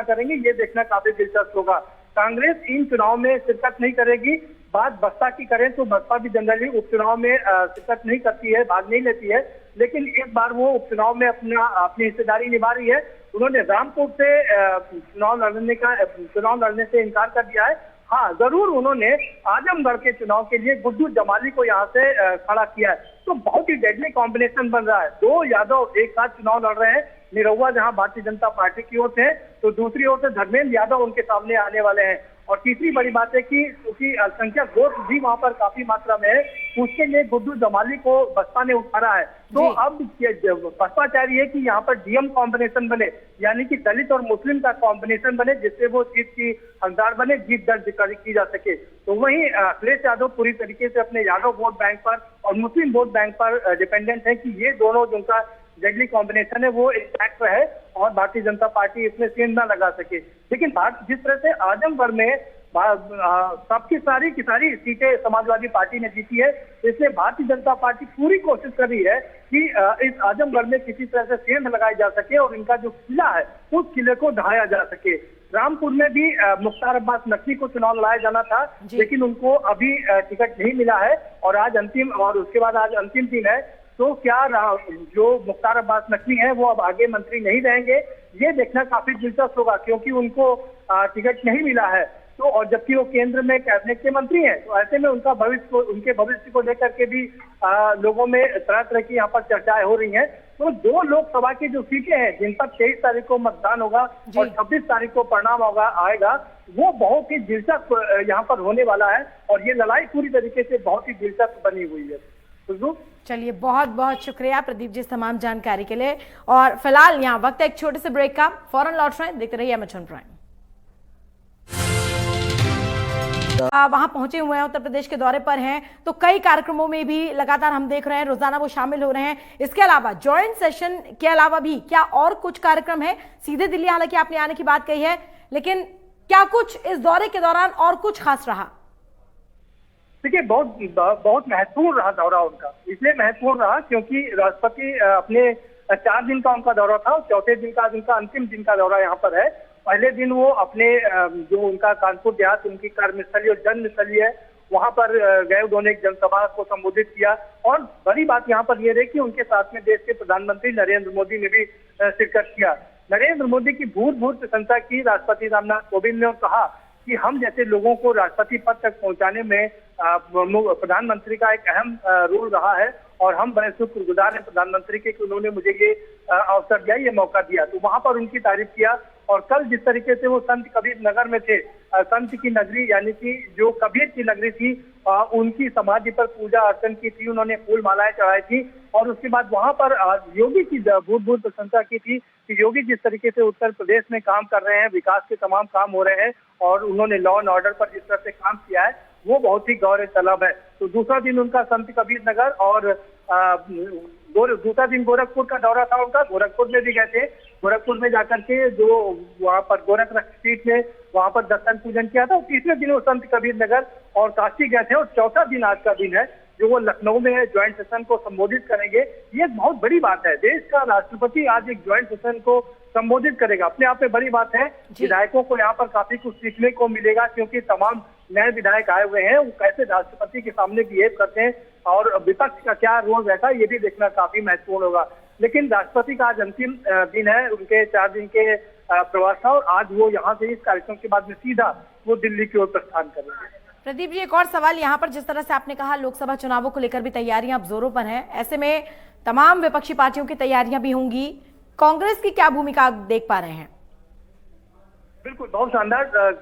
करेंगे, ये देखना काफी दिलचस्प होगा। कांग्रेस इन चुनाव में शिरकत नहीं करेगी। बात बसपा की करें तो बसपा भी जनरली उपचुनाव में शिरकत नहीं करती है, भाग नहीं लेती है, लेकिन इस बार वो उपचुनाव में अपनी हिस्सेदारी निभा रही है। उन्होंने रामपुर से चुनाव लड़ने से इनकार कर दिया है। हाँ, जरूर उन्होंने आजमगढ़ के चुनाव के लिए गुड्डू जमाली को यहाँ से खड़ा किया है। तो बहुत ही डेडली कॉम्बिनेशन बन रहा है। दो यादव एक साथ चुनाव लड़ रहे हैं। निरहुआ जहाँ भारतीय जनता पार्टी की ओर से, तो दूसरी ओर से धर्मेंद्र यादव उनके सामने आने वाले हैं। और तीसरी बड़ी बात है कि क्योंकि अल्पसंख्यक वोट भी वहां पर काफी मात्रा में है, उसके लिए गुड्डू जमाली को बसपा ने उतारा है। तो अब बसपा चाह रही है कि यहाँ पर डीएम कॉम्बिनेशन बने, यानी कि दलित और मुस्लिम का कॉम्बिनेशन बने, जिससे वो सीट की हकदार बने, जीत दर्ज की जा सके। तो वहीं अखिलेश यादव पूरी तरीके से अपने यादव वोट बैंक पर और मुस्लिम वोट बैंक पर डिपेंडेंट है कि ये दोनों जिनका डेडली कॉम्बिनेशन है वो इंटैक्ट रहे और भारतीय जनता पार्टी इसमें सेंध न लगा सके। लेकिन जिस तरह से आजमगढ़ में सबकी सारी की सारी सीटें समाजवादी पार्टी ने जीती है, इसलिए भारतीय जनता पार्टी पूरी कोशिश कर रही है कि इस आजमगढ़ में किसी तरह से सेंध लगाई जा सके और इनका जो किला है उस किले को ढहाया जा सके। रामपुर में भी मुख्तार अब्बास नकवी को चुनाव लड़ाया जाना था, लेकिन उनको अभी टिकट नहीं मिला है और आज अंतिम दिन है। तो क्या जो मुख्तार अब्बास नकवी हैं वो अब आगे मंत्री नहीं रहेंगे, ये देखना काफी दिलचस्प होगा, क्योंकि उनको टिकट नहीं मिला है। तो और जबकि वो केंद्र में कैबिनेट के मंत्री हैं, तो ऐसे में उनके भविष्य को लेकर के भी लोगों में तरह तरह की यहाँ पर चर्चाएं हो रही हैं। तो दो लोकसभा की जो सीटें हैं जिन पर 23 तारीख को मतदान होगा और 26 तारीख को परिणाम आएगा, वो बहुत ही दिलचस्प यहाँ पर होने वाला है और ये लड़ाई पूरी तरीके से बहुत ही दिलचस्प बनी हुई है। चलिए, बहुत बहुत शुक्रिया प्रदीप जी इस तमाम जानकारी के लिए। और फिलहाल यहाँ वक्त है एक छोटे से ब्रेक का, फौरन लौट रहे हैं, देखते रहिए एमएच प्राइम। वहां पहुंचे हुए हैं, उत्तर प्रदेश के दौरे पर हैं, तो कई कार्यक्रमों में भी लगातार हम देख रहे हैं रोजाना वो शामिल हो रहे हैं। इसके अलावा ज्वाइंट सेशन के अलावा भी क्या और कुछ कार्यक्रम है? सीधे दिल्ली हालांकि आपने आने की बात कही है, लेकिन क्या कुछ इस दौरे के दौरान और कुछ खास रहा? देखिए, बहुत महत्वपूर्ण रहा दौरा उनका। इसलिए महत्वपूर्ण रहा क्योंकि राष्ट्रपति अपने 4 दिन का उनका दौरा था, चौथे दिन का उनका अंतिम दिन का दौरा यहाँ पर है। पहले दिन वो अपने जो उनका कानपुर देहात उनकी कर्मस्थली और जन्मस्थली है, वहां पर गए, उन्होंने एक जनसभा को संबोधित किया। और बड़ी बात यहाँ पर यह रही कि उनके साथ में देश के प्रधानमंत्री नरेंद्र मोदी ने भी शिरकत किया। नरेंद्र मोदी की भूत प्रशंसा की राष्ट्रपति रामनाथ कोविंद ने और कहा कि हम जैसे लोगों को राष्ट्रपति पद तक पहुंचाने में प्रधानमंत्री का एक अहम रोल रहा है और हम बड़े शुक्रगुजार हैं प्रधानमंत्री के कि उन्होंने मुझे ये अवसर दिया, ये मौका दिया। तो वहां पर उनकी तारीफ किया। और कल जिस तरीके से वो संत कबीर नगर में थे, संत की नगरी यानी कि जो कबीर की नगरी थी, उनकी समाधि पर पूजा अर्चन की थी, उन्होंने फूल मालाएं चढ़ाई थी और उसके बाद वहां पर योगी की भूत प्रशंसा की थी कि योगी जिस तरीके से उत्तर प्रदेश में काम कर रहे हैं, विकास के तमाम काम हो रहे हैं और उन्होंने लॉ एंड ऑर्डर पर जिस तरह से काम किया है वो बहुत ही गौरव तलब है। तो दूसरा दिन उनका संत कबीर नगर और दूसरा दिन गोरखपुर का दौरा था उनका। गोरखपुर में भी गए थे, गोरखपुर में जाकर के जो वहां पर गोरखनाथ स्ट्रीट में वहां पर दर्शन पूजन किया था। तीसरे दिन वो संत कबीर नगर और काशी गए थे और चौथा दिन आज का दिन है जो वो लखनऊ में ज्वाइंट सेशन को संबोधित करेंगे। ये बहुत बड़ी बात है, देश का राष्ट्रपति आज एक ज्वाइंट सेशन को संबोधित करेगा, अपने आप में बड़ी बात है। विधायकों को यहाँ पर काफी कुछ सीखने को मिलेगा क्योंकि तमाम नए विधायक आए हुए हैं, वो कैसे राष्ट्रपति के सामने बिहेव करते हैं और विपक्ष का क्या रोल रहता है ये भी देखना काफी महत्वपूर्ण होगा। लेकिन राष्ट्रपति का आज अंतिम दिन है, उनके 4 दिन के प्रवास था और आज वो यहाँ से इस कार्यक्रम के बाद में सीधा वो दिल्ली की ओर प्रस्थान करेंगे। प्रदीप जी, एक और सवाल यहाँ पर, जिस तरह से आपने कहा लोकसभा चुनावों को लेकर भी तैयारियां अब जोरों पर हैं, ऐसे में तमाम विपक्षी पार्टियों की तैयारियां भी होंगी, कांग्रेस की क्या भूमिका आप देख पा रहे हैं? बिल्कुल, बहुत शानदार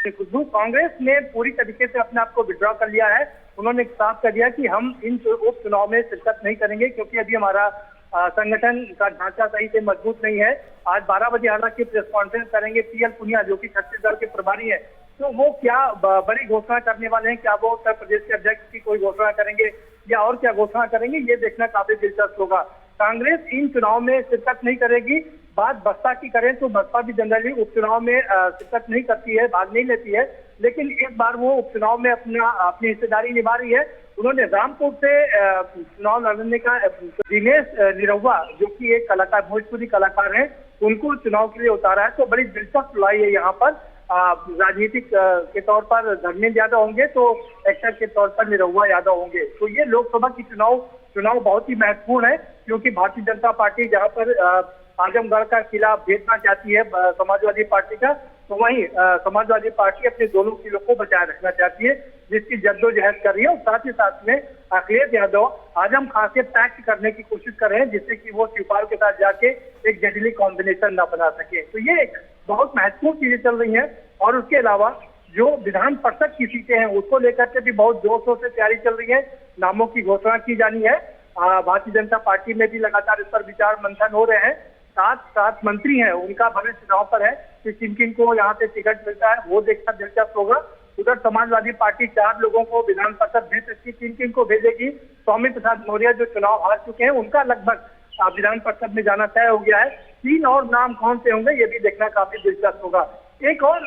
खुशबू। कांग्रेस ने पूरी तरीके से अपने आप को विड्रॉ कर लिया है। उन्होंने साफ कर दिया कि हम इन उपचुनाव में शिरकत नहीं करेंगे क्योंकि अभी हमारा संगठन का ढांचा सही से मजबूत नहीं है। आज 12 बजे हालांकि प्रेस कॉन्फ्रेंस करेंगे पीएल पुनिया जो कि छत्तीसगढ़ के प्रभारी है, तो वो क्या बड़ी घोषणा करने वाले हैं, क्या वो उत्तर प्रदेश के अध्यक्ष की कोई घोषणा करेंगे या और क्या घोषणा करेंगे, ये देखना काफी दिलचस्प होगा। कांग्रेस इन चुनाव में शिरकत नहीं करेगी। बात बसपा की करें तो बसपा भी जनरली उपचुनाव में शिरकत नहीं करती है, भाग नहीं लेती है, लेकिन इस बार वो उपचुनाव में अपनी हिस्सेदारी निभा रही है। उन्होंने रामपुर से चुनाव लड़ने का दिनेश निरहुआ जो कि एक कलाकार, भोजपुरी कलाकार हैं, उनको चुनाव के लिए उतारा है। तो बड़ी दिलचस्प लड़ाई है यहाँ पर। राजनीतिक के तौर पर धर्मेंद्र यादव होंगे तो एक्टर के तौर पर निरहुआ यादव होंगे। तो ये लोकसभा की चुनाव बहुत ही महत्वपूर्ण है, क्योंकि भारतीय जनता पार्टी जहाँ पर आजमगढ़ का किला भेजना चाहती है समाजवादी पार्टी का, तो वहीं समाजवादी पार्टी अपने दोनों किलों को बचाए रखना चाहती है, जिसकी जद्दोजहद कर रही है। और साथ ही साथ में अखिलेश यादव आजम खान से पैक्ट करने की कोशिश कर रहे हैं, जिससे कि वो शिवपाल के साथ जाके एक जटिल कॉम्बिनेशन न बना सके। तो ये एक बहुत महत्वपूर्ण चीजें चल रही हैं। और उसके अलावा जो विधान परिषद की सीटें हैं उसको लेकर के भी बहुत जोर शोर से तैयारी चल रही है। नामों की घोषणा की जानी है। भारतीय जनता पार्टी में भी लगातार इस पर विचार मंथन हो रहे हैं। 7 मंत्री हैं, उनका भविष्य चुनाव पर है कि किन को यहाँ से टिकट मिलता है, वो देखना दिलचस्प होगा। उधर समाजवादी पार्टी 4 लोगों को विधान परिषद भेज सकती, किन को भेजेगी। स्वामी प्रसाद मौर्य जो चुनाव हार चुके हैं, उनका लगभग विधान परिषद में जाना तय हो गया है। 3 और नाम कौन से होंगे ये भी देखना काफी दिलचस्प होगा। एक और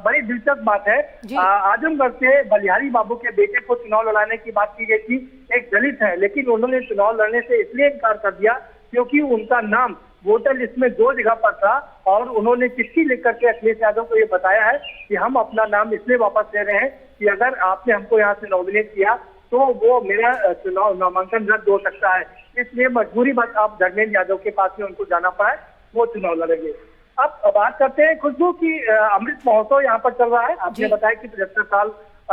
बड़ी दिलचस्प बात है, आजमगढ़ से बलिहारी बाबू के बेटे को चुनाव लड़ाने की बात की गई थी। एक दलित है, लेकिन उन्होंने चुनाव लड़ने से इसलिए इनकार कर दिया क्योंकि उनका नाम वोटर लिस्ट में 2 जगह पर था। और उन्होंने चिट्ठी लिख करके अखिलेश यादव को ये बताया है कि हम अपना नाम इसलिए वापस ले रहे हैं कि अगर आपने हमको यहाँ से नॉमिनेट किया तो वो मेरा चुनाव नामांकन रद्द हो सकता है। इसलिए मजबूरी बस आप धर्मेंद्र यादव के पास में उनको जाना पड़ा है, वो चुनाव लड़ेंगे। अब बात करते हैं खुशबू की, अमृत महोत्सव यहाँ पर चल रहा है। आपने बताया कि 75 साल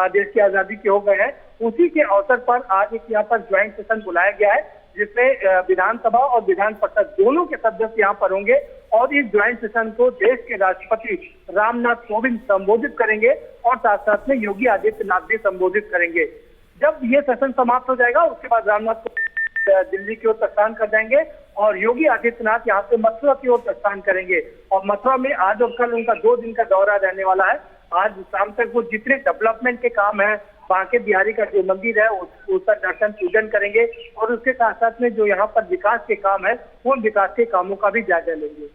देश की आजादी के हो गए हैं। उसी के अवसर पर आज एक यहाँ पर ज्वाइंट सेशन बुलाया गया है, जिसमें विधानसभा और विधान परिषद दोनों के सदस्य यहाँ पर होंगे। और इस ज्वाइंट सेशन को देश के राष्ट्रपति रामनाथ कोविंद संबोधित करेंगे और साथ साथ में योगी आदित्यनाथ भी संबोधित करेंगे। जब ये सेशन समाप्त हो जाएगा उसके बाद रामनाथ कोविंद दिल्ली की ओर प्रस्थान कर जाएंगे और योगी आदित्यनाथ यहाँ से मथुरा की ओर प्रस्थान करेंगे। और मथुरा में आज और कल उनका 2 दिन का दौरा रहने वाला है। आज शाम तक वो जितने डेवलपमेंट के काम है, बांके बिहारी का जो मंदिर है उस पर दर्शन पूजन करेंगे और उसके साथ साथ में जो यहाँ पर विकास के काम है उन विकास के कामों का भी जायजा लेंगे।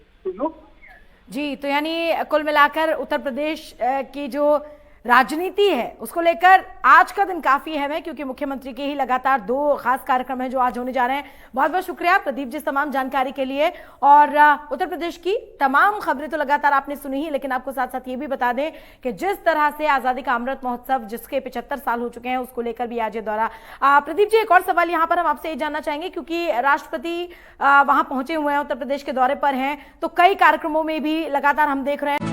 जी, तो यानी कुल मिलाकर उत्तर प्रदेश की जो राजनीति है उसको लेकर आज का दिन काफी अहम है, क्योंकि मुख्यमंत्री के ही लगातार 2 खास कार्यक्रम हैं जो आज होने जा रहे हैं। बहुत बहुत शुक्रिया प्रदीप जी तमाम जानकारी के लिए। और उत्तर प्रदेश की तमाम खबरें तो लगातार आपने सुनी ही, लेकिन आपको साथ साथ ये भी बता दें कि जिस तरह से आजादी का अमृत महोत्सव जिसके 75 साल हो चुके हैं उसको लेकर भी आज ये दौरा। प्रदीप जी, एक और सवाल यहाँ पर हम आपसे ये जानना चाहेंगे, क्योंकि राष्ट्रपति वहां पहुंचे हुए हैं, उत्तर प्रदेश के दौरे पर हैं, तो कई कार्यक्रमों में भी लगातार हम देख रहे हैं।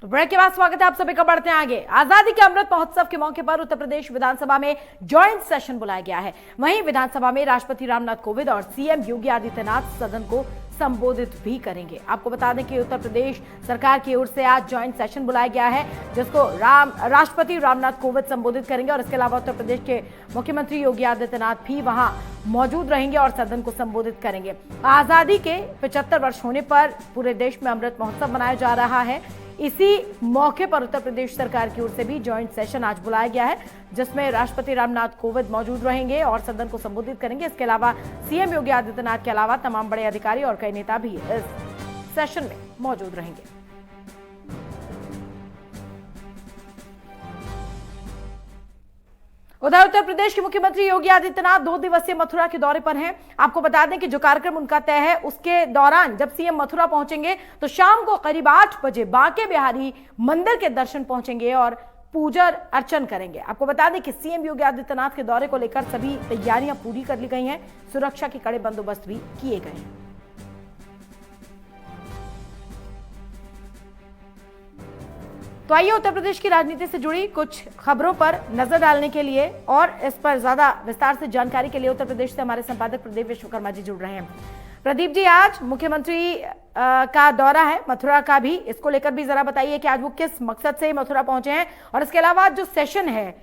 तो ब्रेक के बाद स्वागत है आप सभी का। बढ़ते हैं आगे। आजादी के अमृत महोत्सव के मौके पर उत्तर प्रदेश विधानसभा में ज्वाइंट सेशन बुलाया गया है। वहीं विधानसभा में राष्ट्रपति रामनाथ कोविंद और सीएम योगी आदित्यनाथ सदन को संबोधित भी करेंगे। आपको बता दें कि उत्तर प्रदेश सरकार की ओर से आज ज्वाइंट सेशन बुलाया गया है, जिसको राष्ट्रपति रामनाथ कोविंद संबोधित करेंगे। और इसके अलावा उत्तर प्रदेश के मुख्यमंत्री योगी आदित्यनाथ भी वहां मौजूद रहेंगे और सदन को संबोधित करेंगे। आजादी के 75 वर्ष होने पर पूरे देश में अमृत महोत्सव मनाया जा रहा है। इसी मौके पर उत्तर प्रदेश सरकार की ओर से भी ज्वाइंट सेशन आज बुलाया गया है, जिसमें राष्ट्रपति रामनाथ कोविंद मौजूद रहेंगे और सदन को संबोधित करेंगे। इसके अलावा सीएम योगी आदित्यनाथ के अलावा तमाम बड़े अधिकारी और कई नेता भी इस सेशन में मौजूद रहेंगे। उधर उत्तर प्रदेश के मुख्यमंत्री योगी आदित्यनाथ 2 दिवसीय मथुरा के दौरे पर हैं। आपको बता दें कि जो कार्यक्रम उनका तय है उसके दौरान जब सीएम मथुरा पहुंचेंगे तो शाम को करीब 8 बजे बांके बिहारी मंदिर के दर्शन पहुंचेंगे और पूजा अर्चन करेंगे। आपको बता दें कि सीएम योगी आदित्यनाथ के दौरे को लेकर सभी तैयारियां पूरी कर ली गई हैं। सुरक्षा के कड़े बंदोबस्त भी किए गए हैं। तो आइए उत्तर प्रदेश की राजनीति से जुड़ी कुछ खबरों पर नजर डालने के लिए और इस पर ज्यादा विस्तार से जानकारी के लिए उत्तर प्रदेश से हमारे संपादक प्रदीप विश्वकर्मा जी जुड़ रहे हैं। प्रदीप जी, आज मुख्यमंत्री का दौरा है मथुरा का भी, इसको लेकर भी जरा बताइए कि आज वो किस मकसद से मथुरा पहुंचे हैं और इसके अलावा जो सेशन है,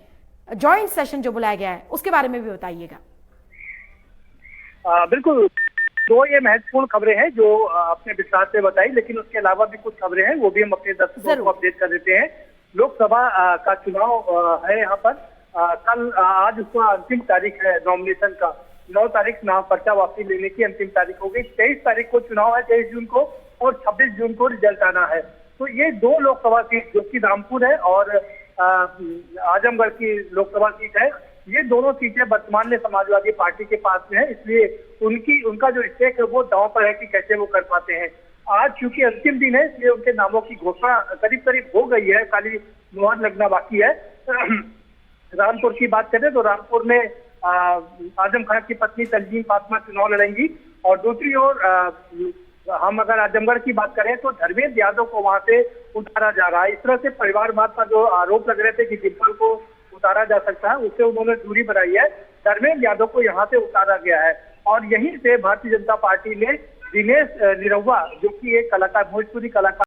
ज्वाइंट सेशन जो बुलाया गया है, उसके बारे में भी बताइएगा। बिल्कुल, तो ये महत्वपूर्ण खबरें हैं जो आपने विस्तार से बताई, लेकिन उसके अलावा भी कुछ खबरें हैं वो भी हम अपने दर्शकों को अपडेट कर देते हैं। लोकसभा का चुनाव है यहाँ पर। कल आज उसका अंतिम तारीख है नॉमिनेशन का। 9 तारीख नाम पर्चा वापसी लेने की अंतिम तारीख हो गई। 23 तारीख को चुनाव है, 23 जून को, और 26 जून को रिजल्ट आना है। तो ये 2 लोकसभा सीट जो कि रामपुर है और आजमगढ़ की लोकसभा सीट है, ये दोनों सीटें वर्तमान में समाजवादी पार्टी के पास में है, इसलिए उनका जो स्टेक है वो दांव पर है कि कैसे वो कर पाते हैं। आज चूंकि अंतिम दिन है, इसलिए उनके नामों की घोषणा करीब करीब हो गई है, खाली मुहर लगना बाकी है। रामपुर की बात करें तो रामपुर में आजम खान की पत्नी तंजीम फातिमा चुनाव लड़ेंगी, और दूसरी ओर हम अगर आजमगढ़ की बात करें तो धर्मेंद्र यादव को वहां से उतारा जा रहा है। इस तरह से परिवारवाद का जो आरोप लग रहे थे कि डिम्पल को उतारा जा सकता है, उससे उन्होंने दूरी बनाई है। धर्मेंद्र यादव को यहाँ से उतारा गया है, और यहीं से भारतीय जनता पार्टी ने दिनेश निरहुआ, जो कि एक कलाकार, भोजपुरी कलाकार